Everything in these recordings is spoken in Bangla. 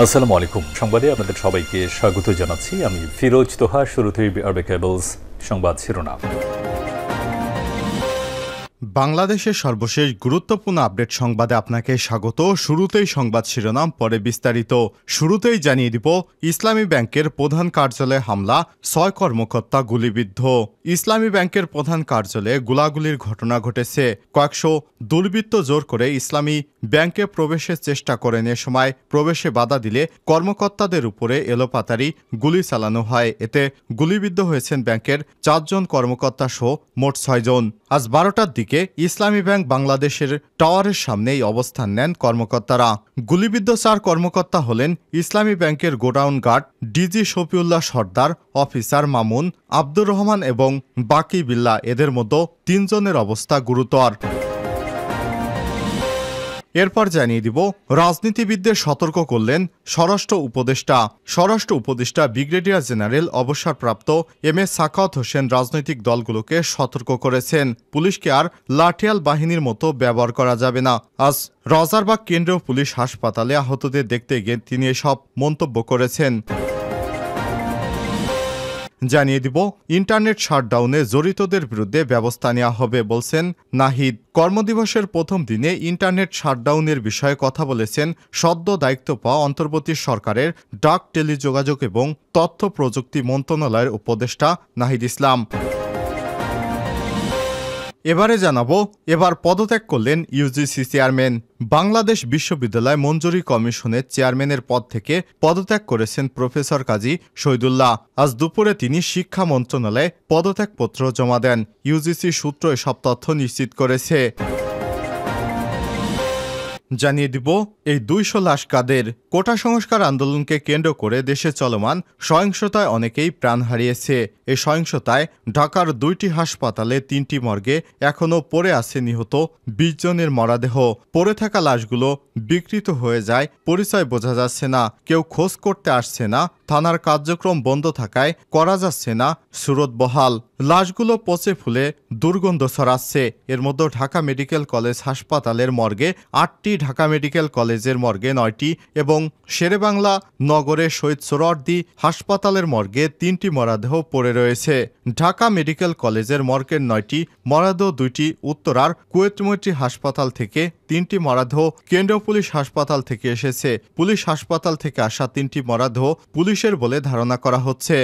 আসসালামু আলাইকুম। সংবাদে আপনাদের সবাইকে স্বাগত জানাচ্ছি। আমি ফিরোজ তোহা। শুরুতেই আরবে কেবলস সংবাদ শিরোনাম। বাংলাদেশের সর্বশেষ গুরুত্বপূর্ণ আপডেট সংবাদে আপনাকে স্বাগত। শুরুতেই সংবাদ শিরোনাম, পরে বিস্তারিত। শুরুতেই জানিয়ে দিব, ইসলামী ব্যাংকের প্রধান কার্যালয়ে হামলা, ৬ কর্মকর্তা গুলিবিদ্ধ। ইসলামী ব্যাংকের প্রধান কার্যালয়ে গোলাগুলির ঘটনা ঘটেছে। কয়েকশো দুর্বৃত্ত জোর করে ইসলামী ব্যাংকে প্রবেশের চেষ্টা করেন। এ সময় প্রবেশে বাধা দিলে কর্মকর্তাদের উপরে এলোপাতাড়ি গুলি চালানো হয়। এতে গুলিবিদ্ধ হয়েছেন ব্যাংকের ৪ জন কর্মকর্তা সহ মোট ৬ জন। আজ ১২টার দিকে ইসলামী ব্যাংক বাংলাদেশের টাওয়ারের সামনেই অবস্থান নেন কর্মকর্তারা। গুলিবিদ্ধ ৪ কর্মকর্তা হলেন ইসলামী ব্যাংকের গোডাউন গার্ড ডিজি শফিউল্লাহ সর্দার, অফিসার মামুন, আব্দুর রহমান এবং বাকি বিল্লাহ। এদের মধ্যে ৩ জনের অবস্থা গুরুতর। এরপর জানিয়ে দিব, রাজনীতিবিদদের সতর্ক করলেন স্বরাষ্ট্র উপদেষ্টা। স্বরাষ্ট্র উপদেষ্টা ব্রিগেডিয়ার জেনারেল অবসরপ্রাপ্ত এম এ সাখাওয়াত হোসেন রাজনৈতিক দলগুলোকে সতর্ক করেছেন, পুলিশকে আর লাঠিয়াল বাহিনীর মতো ব্যবহার করা যাবে না। আজ রাজারবাগ কেন্দ্রীয় পুলিশ হাসপাতালে আহতদের দেখতে গিয়ে তিনি এসব মন্তব্য করেছেন। জানিয়ে দিব, ইন্টারনেট শাটডাউনে জড়িতদের বিরুদ্ধে ব্যবস্থা নেওয়া হবে বলছেন নাহিদ। কর্মদিবসের প্রথম দিনে ইন্টারনেট শাটডাউনের বিষয়ে কথা বলেছেন সদ্য দায়িত্ব পাওয়া অন্তর্বর্তী সরকারের ডাক, টেলিযোগাযোগ এবং তথ্য প্রযুক্তি মন্ত্রণালয়ের উপদেষ্টা নাহিদ ইসলাম। এবারে জানাবো, এবার পদত্যাগ করলেন ইউজিসি চেয়ারম্যান। বাংলাদেশ বিশ্ববিদ্যালয় মঞ্জুরি কমিশনের চেয়ারম্যানের পদ থেকে পদত্যাগ করেছেন প্রফেসর কাজী শহীদুল্লাহ। আজ দুপুরে তিনি শিক্ষা মন্ত্রণালয়ে পদত্যাগপত্র জমা দেন। ইউজিসি সূত্র এসব তথ্য নিশ্চিত করেছে। জানিয়ে দিব, এই ২০০ লাশ কাদের। কোটা সংস্কার আন্দোলনকে কেন্দ্র করে দেশে চলমান সহিংসতায় অনেকেই প্রাণ হারিয়েছে। এই সহিংসতায় ঢাকার ২টি হাসপাতালে ৩টি মর্গে এখনও পড়ে আছে নিহত ২০ জনের মরদেহ। পড়ে থাকা লাশগুলো বিকৃত হয়ে যায়, পরিচয় বোঝা যাচ্ছে না, কেউ খোঁজ করতে আসছে না, থানার কার্যক্রম বন্ধ থাকায় করা যাচ্ছে না সুরত বহাল। লাশগুলো পচে ফুলে দুর্গন্ধ ছড়াচ্ছে। এর মধ্যে ঢাকা মেডিকেল কলেজ হাসপাতালের মর্গে ৮টি, ঢাকা মেডিকেল কলেজের মর্গে ৯টি এবং শেরেবাংলা নগরে শহীদ সোহরাওয়ার্দী হাসপাতালের মর্গে ৩টি মরদেহ পড়ে রয়েছে। ঢাকা মেডিকেল কলেজের মর্গের ৯টি মরদেহ, ২টি উত্তরার কুয়েটমৈত্রী হাসপাতাল থেকে, ৩টি মরদেহ কেন্দ্রীয় পুলিশ হাসপাতাল থেকে এসেছে। পুলিশ হাসপাতাল থেকে আসা 3টি মরদেহ পুলিশের বলে ধারণা করা হচ্ছে।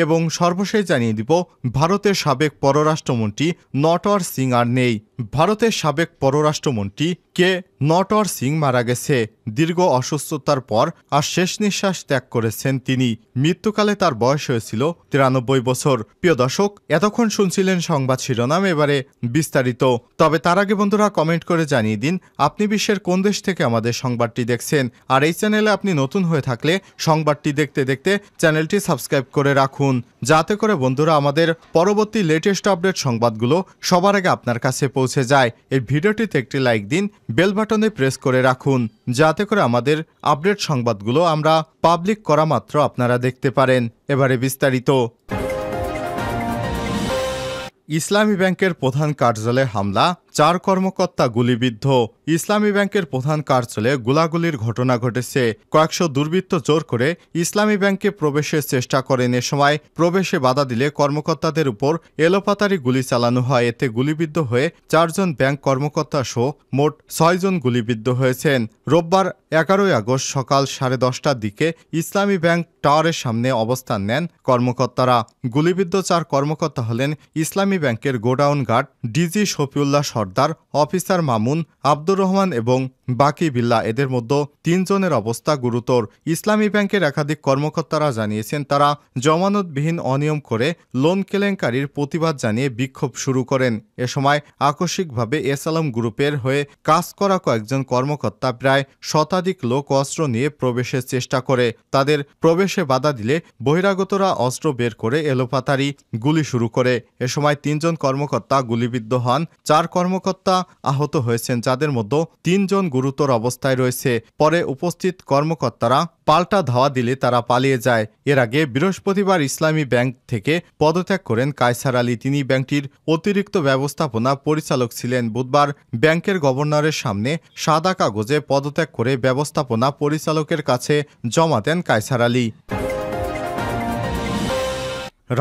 এবং সর্বশেষ জানিয়ে দিব, ভারতের সাবেক পররাষ্ট্রমন্ত্রী নটওয়ার সিং আর নেই। ভারতের সাবেক পররাষ্ট্রমন্ত্রী কে নটওয়ার সিং মারা গেছে। দীর্ঘ অসুস্থতার পর আর শেষ নিঃশ্বাস ত্যাগ করেছেন তিনি। মৃত্যুকালে তার বয়স হয়েছিল 93 বছর। প্রিয় দর্শক, এতক্ষণ শুনছিলেন সংবাদ শিরোনাম, এবারে বিস্তারিত। তবে তার আগে বন্ধুরা, কমেন্ট করে জানিয়ে দিন আপনি বিশ্বের কোন দেশ থেকে আমাদের সংবাদটি দেখছেন। আর এই চ্যানেলে আপনি নতুন হয়ে থাকলে সংবাদটি দেখতে দেখতে চ্যানেলটি সাবস্ক্রাইব করে রাখুন, যাতে করে বন্ধুরা আমাদের পরবর্তী লেটেস্ট আপডেট সংবাদগুলো সবার আগে আপনার কাছে পৌঁছে যায়। এই ভিডিওটিতে একটি লাইক দিন, বেল বাটনে প্রেস করে রাখুন, যাতে করে আমাদের আপডেট সংবাদগুলো আমরা পাবলিক করা মাত্র আপনারা দেখতে পারেন। এবারে বিস্তারিত। ইসলামী ব্যাংকের প্রধান কার্যালয়ে হামলা, ৪ কর্মকর্তা গুলিবিদ্ধ। ইসলামী ব্যাংকের প্রধান কার্যালয়ে গোলাগুলির ঘটনা ঘটেছে। কয়েকশো দুর্বৃত্ত জোর করে ইসলামী ব্যাংকে প্রবেশের চেষ্টা করেন। এ সময় প্রবেশে বাধা দিলে কর্মকর্তাদের উপর এলোপাতাড়ি গুলি চালানো হয়। এতে গুলিবিদ্ধ হয়ে ৪ জন ব্যাংক কর্মকর্তা সহ মোট ৬ জন গুলিবিদ্ধ হয়েছেন। রোববার ১১ই আগস্ট সকাল 10:30টার দিকে ইসলামী ব্যাংক টাওয়ারের সামনে অবস্থান নেন কর্মকর্তারা। গুলিবিদ্ধ ৪ কর্মকর্তা হলেন ইসলামী ব্যাংকের গোডাউন গার্ড ডিজি শফিউল্লাহ সর্দার, অফিসার মামুন, আব্দুর রহমান এবং বাকি বিল্লাহ। এদের মধ্যে ৩ জনের অবস্থা গুরুতর। ইসলামী ব্যাংকের একাধিক কর্মকর্তারা জানিয়েছেন, তারা জমানতবিহীন অনিয়ম করে লোন কেলেঙ্কারির প্রতিবাদ জানিয়ে বিক্ষোভ শুরু করেন। এ সময় আকস্মিকভাবে এসআলম গ্রুপের হয়ে কাজ করা কয়েকজন কর্মকর্তা প্রায় শতাধিক লোক অস্ত্র নিয়ে প্রবেশের চেষ্টা করে। তাদের প্রবেশে বাধা দিলে বহিরাগতরা অস্ত্র বের করে এলোপাতাড়ি গুলি শুরু করে। এ সময় ৩ জন কর্মকর্তা গুলিবিদ্ধ হন, ৪ কর্মকর্তা আহত হয়েছেন, যাদের মধ্যে ৩ জন গুরুতর অবস্থায় রয়েছে। পরে উপস্থিত কর্মকর্তারা পাল্টা ধাওয়া দিলে তারা পালিয়ে যায়। এর আগে বৃহস্পতিবার ইসলামী ব্যাংক থেকে পদত্যাগ করেন কায়সার আলী। তিনি ব্যাংকটির অতিরিক্ত ব্যবস্থাপনা পরিচালক ছিলেন। বুধবার ব্যাংকের গভর্নরের সামনে সাদা কাগজে পদত্যাগ করে ব্যবস্থাপনা পরিচালকের কাছে জমা দেন কায়সার আলী।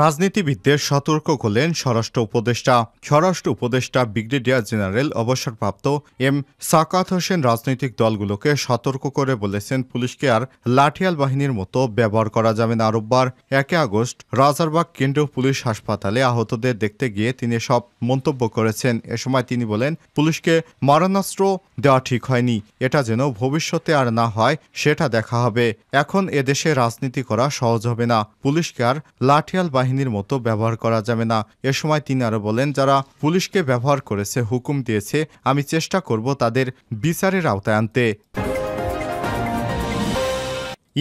রাজনীতিবিদদের সতর্ক করলেন স্বরাষ্ট্র উপদেষ্টা। স্বরাষ্ট্র উপদেষ্টা ব্রিগেডিয়ার জেনারেল অবসরপ্রাপ্ত এম সাকাত হোসেন রাজনৈতিক দলগুলোকে সতর্ক করে বলেছেন, পুলিশকে আর লাঠিয়াল বাহিনীর মতো ব্যবহার করা যাবে না। রোববার 1 আগস্ট রাজারবাগ কেন্দ্রীয় পুলিশ হাসপাতালে আহতদের দেখতে গিয়ে তিনি সব মন্তব্য করেছেন। এ সময় তিনি বলেন, পুলিশকে মারণাস্ত্র দেওয়া ঠিক হয়নি, এটা যেন ভবিষ্যতে আর না হয় সেটা দেখা হবে। এখন এদেশে রাজনীতি করা সহজ হবে না, পুলিশকে আর লাঠিয়াল বাহিনীর মতো ব্যবহার করা যাবে না। এ সময় তিনি আরো বলেন, যারা পুলিশকে ব্যবহার করেছে, হুকুম দিয়েছে, আমি চেষ্টা করব তাদের বিচারের আওতায় আনতে।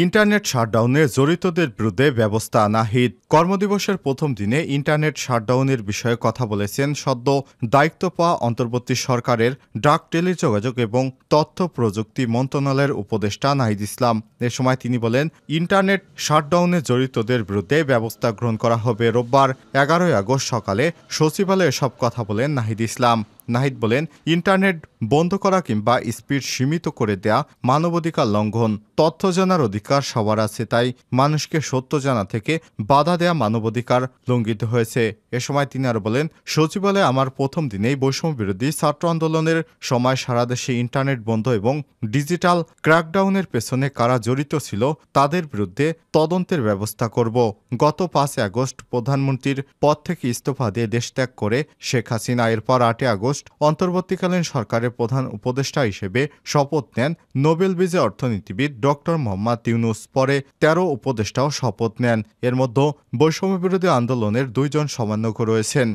ইন্টারনেট শাটডাউনে জড়িতদের বিরুদ্ধে ব্যবস্থা নাহিদ। কর্মদিবসের প্রথম দিনে ইন্টারনেট শাটডাউনের বিষয়ে কথা বলেছেন সদ্য দায়িত্ব পাওয়া অন্তর্বর্তী সরকারের ডাক, টেলিযোগাযোগ এবং তথ্য প্রযুক্তি মন্ত্রণালয়ের উপদেষ্টা নাহিদ ইসলাম। এ সময় তিনি বলেন, ইন্টারনেট শাটডাউনে জড়িতদের বিরুদ্ধে ব্যবস্থা গ্রহণ করা হবে। রোববার 11 আগস্ট সকালে সচিবালয়ে এসব কথা বলেন নাহিদ ইসলাম। নাহিদ বলেন, ইন্টারনেট বন্ধ করা কিংবা স্পিড সীমিত করে দেয়া মানবাধিকার লঙ্ঘন। তথ্য জানার অধিকার সবার আছে, তাই মানুষকে সত্য জানা থেকে বাধা দেয়া মানবাধিকার লঙ্ঘিত হয়েছে। এ সময় তিনি আরো বলেন, সচিবালয়ে আমার প্রথম দিনেই বৈষম্য বিরোধী ছাত্র আন্দোলনের সময় সারা দেশে ইন্টারনেট বন্ধ এবং ডিজিটাল ক্র্যাকডাউনের পেছনে কারা জড়িত ছিল তাদের বিরুদ্ধে তদন্তের ব্যবস্থা করব। গত 5 আগস্ট প্রধানমন্ত্রীর পদ থেকে ইস্তফা দিয়ে দেশত্যাগ করে শেখ হাসিনা। এরপর 8 আগস্ট অন্তর্বর্তীকালীন সরকারের প্রধান উপদেষ্টা হিসেবে শপথ নেন নোবেল বিজয়ী অর্থনীতিবিদ ডক্টর মোহাম্মদ ইউনূস। পরে 13 উপদেষ্টাও শপথ নেন। এর মধ্যে বৈষম্য বিরোধী আন্দোলনের 2 জন সমন্বয়ক রয়েছেন।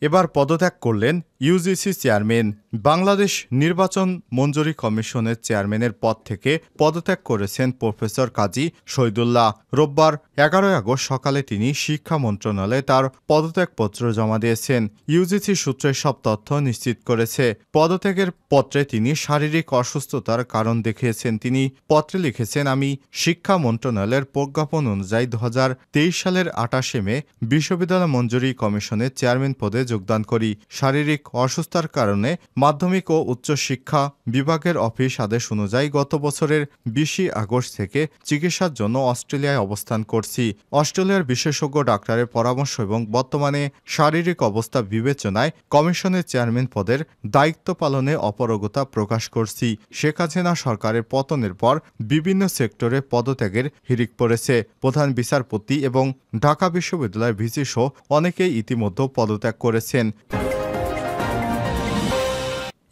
এবার পদত্যাগ করলেন ইউজিসি চেয়ারম্যান। বাংলাদেশ নির্বাচন মঞ্জুরি কমিশনের চেয়ারম্যানের পদ থেকে পদত্যাগ করেছেন প্রফেসর কাজী শহীদুল্লাহ। রোববার 11 আগস্ট সকালে তিনি শিক্ষা মন্ত্রণালয়ে তার পদত্যাগপত্র জমা দিয়েছেন। ইউজিসি সূত্রে সব তথ্য নিশ্চিত করেছে। পদত্যাগের পত্রে তিনি শারীরিক অসুস্থতার কারণ দেখিয়েছেন। তিনি পত্রে লিখেছেন, আমি শিক্ষা মন্ত্রণালয়ের প্রজ্ঞাপন অনুযায়ী 2023 সালের 28 মে বিশ্ববিদ্যালয় মঞ্জুরি কমিশনের চেয়ারম্যান পদে যোগদান করি। শারীরিক অসুস্থতার কারণে মাধ্যমিক ও উচ্চ শিক্ষা বিভাগের অফিস আদেশ অনুযায়ী গত বছরের 20 আগস্ট থেকে চিকিৎসার জন্য অস্ট্রেলিয়ায় অবস্থান করছি। অস্ট্রেলিয়ার বিশেষজ্ঞ ডাক্তারের পরামর্শ এবং বর্তমানে শারীরিক অবস্থা বিবেচনায় কমিশনের চেয়ারম্যান পদের দায়িত্ব পালনে অপারগতা প্রকাশ করছি। শেখ হাসিনা সরকারের পতনের পর বিভিন্ন সেক্টরে পদত্যাগের হিড়িক পড়েছে। প্রধান বিচারপতি এবং ঢাকা বিশ্ববিদ্যালয়ের ভিসি সহ অনেকেই ইতিমধ্যে পদত্যাগ করেছেন।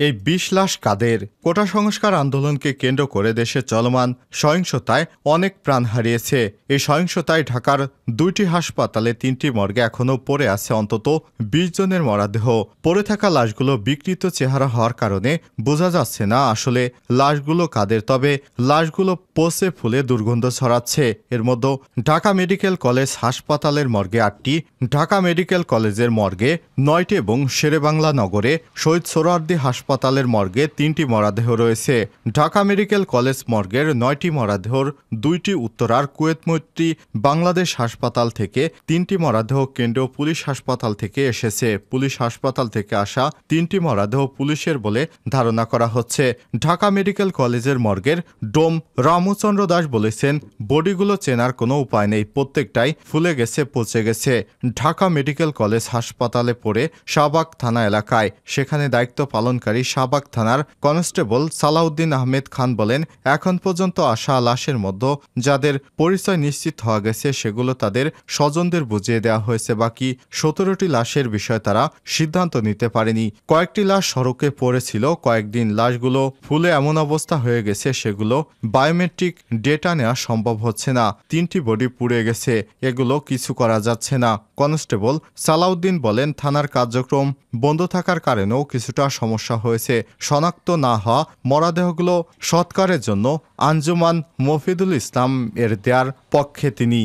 এই 20 লাশ কাদের? কোটা সংস্কার আন্দোলনকে কেন্দ্র করে দেশে চলমান সহিংসতায় অনেক প্রাণ হারিয়েছে। এই সহিংসতায় ঢাকার 2টি হাসপাতালে 3টি মর্গে এখনও পড়ে আছে অন্তত 20 জনের মরদেহ। পড়ে থাকা লাশগুলো বিকৃত চেহারা হওয়ার কারণে বোঝা যাচ্ছে না আসলে লাশগুলো কাদের। তবে লাশগুলো পচে ফুলে দুর্গন্ধ ছড়াচ্ছে। এর মধ্যে ঢাকা মেডিকেল কলেজ হাসপাতালের মর্গে 8টি, ঢাকা মেডিকেল কলেজের মর্গে 9টি এবং শেরেবাংলা নগরে শহীদ সোহরাওয়ার্দী হাসপাতালের মর্গে 3টি মরদেহ রয়েছে। ঢাকা মেডিকেল কলেজ মর্গের 9টি মরদেহর 2টি উত্তরার কুয়েত মৈত্রী বাংলাদেশ হাসপাতাল থেকে, 3টি মরদেহ কেন্দ্রীয় পুলিশ হাসপাতাল থেকে এসেছে। পুলিশ হাসপাতাল থেকে আসা 3টি মরদেহ পুলিশের বলে ধারণা করা হচ্ছে। ঢাকা মেডিকেল কলেজের মর্গের ডোম রামচন্দ্র দাস বলেছেন, বডিগুলো চেনার কোনো উপায় নেই, প্রত্যেকটাই ফুলে গেছে, পচে গেছে। ঢাকা মেডিকেল কলেজ হাসপাতালে পড়ে শাহবাগ থানা এলাকায়। সেখানে দায়িত্ব পালনকারী শাহবাগ থানার কনস্টেবল সালাউদ্দিন আহমেদ খান বলেন, এখন পর্যন্ত আসা লাশের মধ্যে যাদের পরিচয় নিশ্চিত হওয়া গেছে সেগুলো তাদের স্বজনদের বুঝিয়ে দেওয়া হয়েছে। বাকি 17টি লাশের বিষয়ে তারা সিদ্ধান্ত নিতে পারেনি। কয়েকটি লাশ সড়কে পড়েছিল কয়েকদিন। লাশগুলো ফুলে এমন অবস্থা হয়ে গেছে সেগুলো বায়োমেট্রিক ডেটা নেওয়া সম্ভব হচ্ছে না। 3টি বডি পুড়ে গেছে, এগুলো কিছু করা যাচ্ছে না। কনস্টেবল সালাউদ্দিন বলেন, থানার কার্যক্রম বন্ধ থাকার কারণেও কিছুটা সমস্যা হয়েছে। শনাক্ত না হওয়া মরদেহগুলো সৎকারের জন্য আঞ্জুমান মফিদুল ইসলাম এর দেয়ার পক্ষে তিনি।